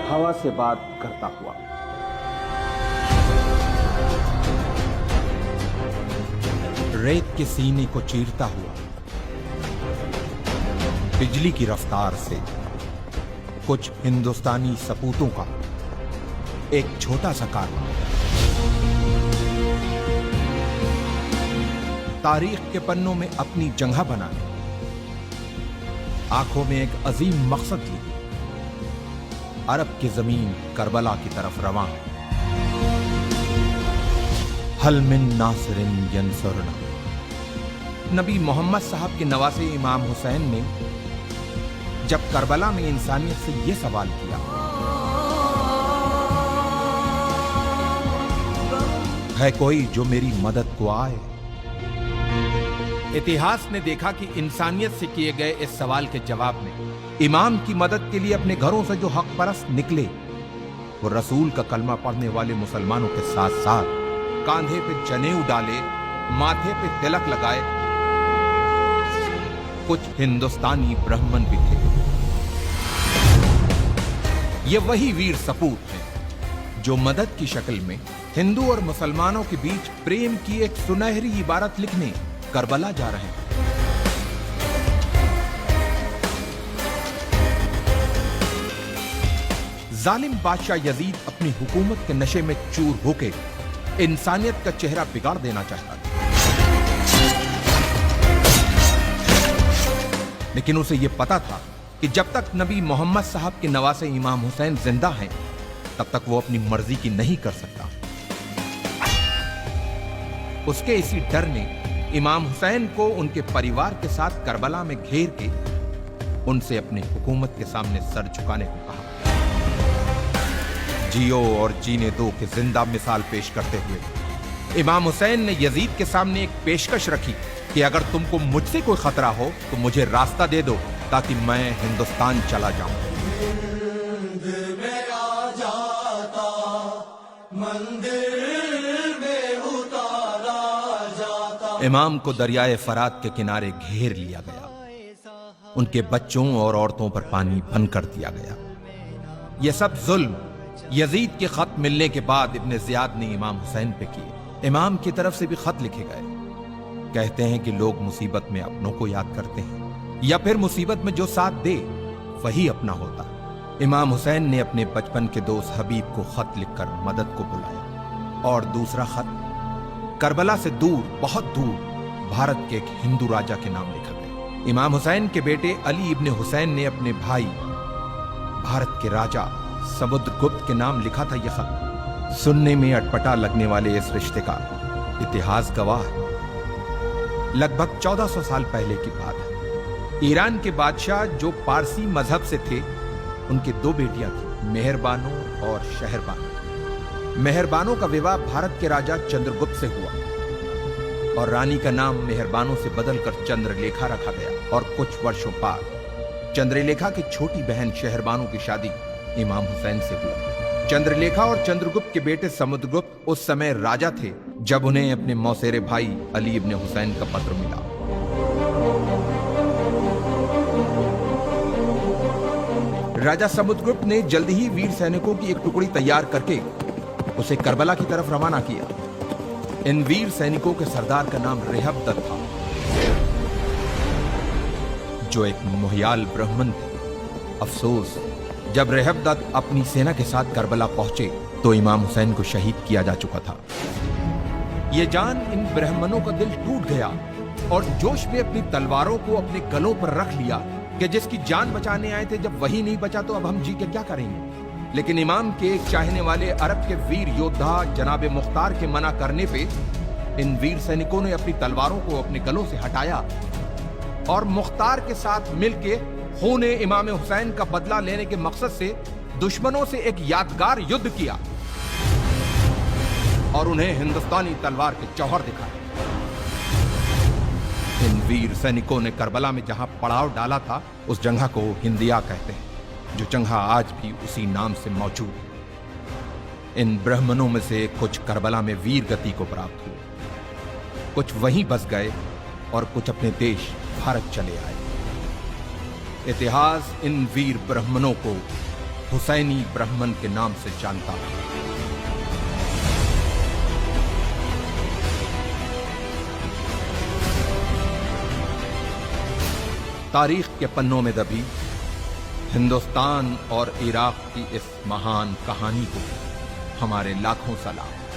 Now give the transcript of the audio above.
हवा से बात करता हुआ। रेत के सीने को चीरता हुआ, बिजली की रफ्तार से कुछ हिंदुस्तानी सपूतों का एक छोटा सा कारवां तारीख के पन्नों में अपनी जगह बनाने, आंखों में एक अजीम मकसद लिए अरब की जमीन करबला की तरफ रवां है। हल मिन नासिरिन यंसुरना। नबी मोहम्मद साहब के नवासे इमाम हुसैन ने जब करबला में इंसानियत से यह सवाल किया, है कोई जो मेरी मदद को आए? इतिहास ने देखा कि इंसानियत से किए गए इस सवाल के जवाब में इमाम की मदद के लिए अपने घरों से जो हक परस्त निकले, वो रसूल का कलमा पढ़ने वाले मुसलमानों के साथ साथ कांधे पे जनेऊ डाले, माथे पे तिलक लगाए कुछ हिंदुस्तानी ब्राह्मण भी थे। ये वही वीर सपूत हैं जो मदद की शक्ल में हिंदू और मुसलमानों के बीच प्रेम की एक सुनहरी इबारत लिखने करबला जा रहे हैं। जालिम बादशाह यजीद अपनी हुकूमत के नशे में चूर होके इंसानियत का चेहरा बिगाड़ देना चाहता था, लेकिन उसे यह पता था कि जब तक नबी मोहम्मद साहब के नवासे इमाम हुसैन जिंदा हैं, तब तक वो अपनी मर्जी की नहीं कर सकता। उसके इसी डर ने इमाम हुसैन को उनके परिवार के साथ करबला में घेर के उनसे अपनी हुकूमत के सामने सर झुकाने को कहा। जियो और जीने दो की जिंदा मिसाल पेश करते हुए इमाम हुसैन ने यजीद के सामने एक पेशकश रखी कि अगर तुमको मुझसे कोई खतरा हो तो मुझे रास्ता दे दो ताकि मैं हिंदुस्तान चला जाऊं। इमाम को दरियाए फरात के किनारे घेर लिया गया, उनके बच्चों और औरतों पर पानी बंद कर दिया गया। यह सब जुल्म यजीद के खत मिलने के बाद इब्ने ज़ियाद ने इमाम हुसैन पे किए। इमाम की तरफ से भी खत लिखे गए। कहते हैं कि लोग मुसीबत में अपनों को याद करते हैं या फिर मुसीबत में जो साथ दे वही अपना होता। इमाम हुसैन ने अपने बचपन के दोस्त हबीब को खत लिखकर मदद को बुलाया और दूसरा खत करबला से दूर, बहुत दूर भारत के एक हिंदू राजा के नाम लिखा गया। इमाम हुसैन के बेटे अली इब्ने हुसैन ने अपने भाई भारत के राजा समुद्रगुप्त के नाम लिखा था यह खत। सुनने में अटपटा लगने वाले इस रिश्ते का इतिहास गवाह है। लगभग 1400 साल पहले की बात है। ईरान के बादशाह जो पारसी मजहब से थे, उनकी दो बेटियां थी, मेहरबानो और शहरबानो। मेहरबानो का विवाह भारत के राजा चंद्रगुप्त से हुआ और रानी का नाम मेहरबानो से बदलकर चंद्रलेखा रखा गया। और कुछ वर्षों बाद चंद्रलेखा की छोटी बहन शहरबानो की शादी इमाम हुसैन से हुई। चंद्रलेखा और चंद्रगुप्त के बेटे समुद्रगुप्त उस समय राजा थे जब उन्हें अपने मौसेरे भाई अली इब्ने हुसैन का पत्र मिला। राजा समुद्रगुप्त ने जल्दी ही वीर सैनिकों की एक टुकड़ी तैयार करके उसे करबला की तरफ रवाना किया। इन वीर सैनिकों के सरदार का नाम रेहबदत था, जो एक मोहियाल ब्राह्मण थे। अफसोस, जब रेहबदत अपनी सेना के साथ करबला पहुंचे तो इमाम हुसैन को शहीद किया जा चुका था। यह जान इन ब्राह्मणों का दिल टूट गया और जोश में अपनी तलवारों को अपने गलों पर रख लिया कि जिसकी जान बचाने आए थे, जब वही नहीं बचा तो अब हम जी के क्या करेंगे। लेकिन इमाम के चाहने वाले अरब के वीर योद्धा जनाब मुख्तार के मना करने पे इन वीर सैनिकों ने अपनी तलवारों को अपने गलों से हटाया और मुख्तार के साथ मिलके खूने इमाम हुसैन का बदला लेने के मकसद से दुश्मनों से एक यादगार युद्ध किया और उन्हें हिंदुस्तानी तलवार के जौहर दिखाए। इन वीर सैनिकों ने करबला में जहां पड़ाव डाला था, उस जगह को हिंदिया कहते हैं, जो जगह आज भी उसी नाम से मौजूद है। इन ब्राह्मणों में से कुछ करबला में वीर गति को प्राप्त हुए, कुछ वहीं बस गए और कुछ अपने देश भारत चले आए। इतिहास इन वीर ब्राह्मणों को हुसैनी ब्राह्मण के नाम से जानता था। तारीख के पन्नों में दबी हिंदुस्तान और इराक की इस महान कहानी को हमारे लाखों सलाम।